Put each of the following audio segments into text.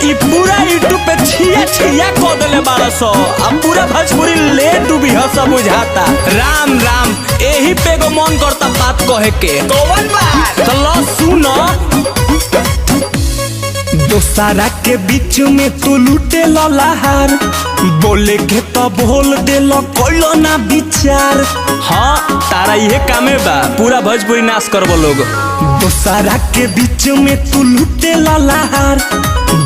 ई पूरा यूट्यूब पे छिया छिया को देले बारह सौ अब पूरा भोजपुरी ले डूबी ह सब बुझाता। राम राम एही पे गो मन करता बात कहे के कौन बात चलो सुनो। दोसारा के बीच में तू लूटे लहार बोले के तो बोल दे लो कोइलो ना विचार। हाँ तारा ये कामे बा पूरा भोजपुरी नाश करबो लोग। दोसारा के बीच में तू लूटे लहार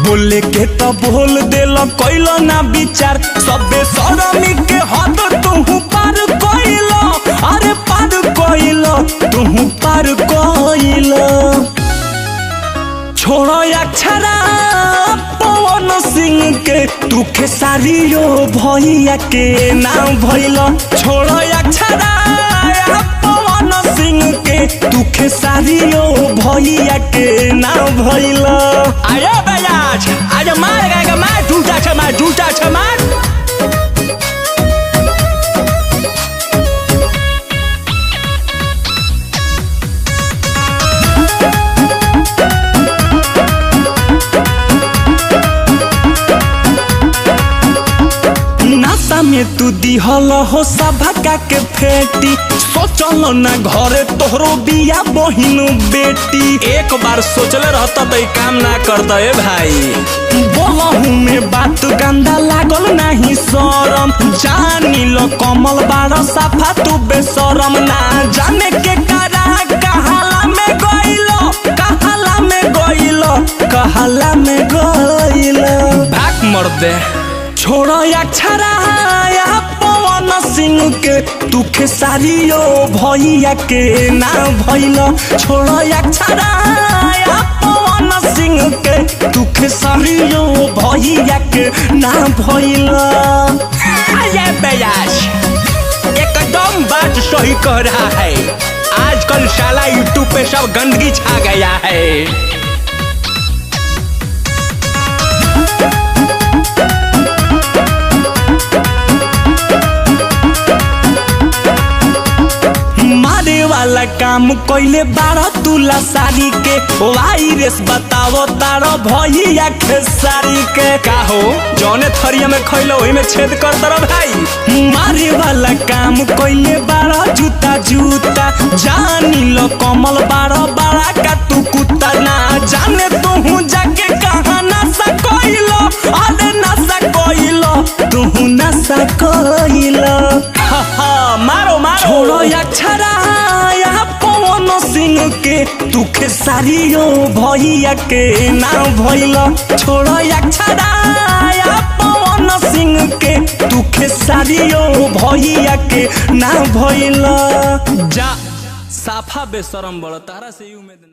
बोले के तो बोल दे लो कोइलो ना विचार। सबे शरमी के हद तू पार कोइलो अरे पार कोइलो तू पार कोइलो। छोड़ो अक्षरा पवन सिंह के तू खेसारियो भैया के नाम भइलो। छोड़ो अक्षरा पवन सिंह के तू खेसारियो भैया के नाम भइलो। आया बयाज आज मार गएगा मार झूठा छमार झूठा छमार। में तू दिहल हो सभा के फेटी सोचल ना घरे तोहरो बिया बहिनु बेटी। एक बार सोचले रहता तो काम ना करता है भाई। बोलहू में बात गंदा लागल नहीं शरम जानी लो कमल बार सफा तू बेशरम। ना जाने के करा कहाला में गइलो कहाला में गइलो कहाला में गइलो भाग मर दे। छोड़ो अक्षरा पवन सिंह के तू खेसारियो भैया के नाम भइलो। छोड़ो अक्षरा पवन सिंह के तू खेसारियो भैया के नाम भइलो। अरे बयास एकदम बात सही कह रहा है। आजकल साला यूट्यूब पे सब गंदगी छा गया है। वाला काम कोइले बारह तुला सारी के वायरस बताओ तारो भैया खेसारी के का हो जौने थरिया में खइलो ओही में छेद कर दरो भाई। मारे वाला काम कोइले बारह जूता जूता जानी लो कमल बारह बारह का तू कुत्ता। ना जाने तू जाके कहां नशा कोइलो अरे नशा कोइलो तू नशा कोइलो। मारो मारो छोड़ो अक्षरा पवन सिंह के तू खेसारियो भैया के नाम भइलो। छोड़ो अक्षरा पवन सिंह के तू खेसारियो भैया के नाम भइलो। जा साफा बेशरम बड़ तारा से उम्मीद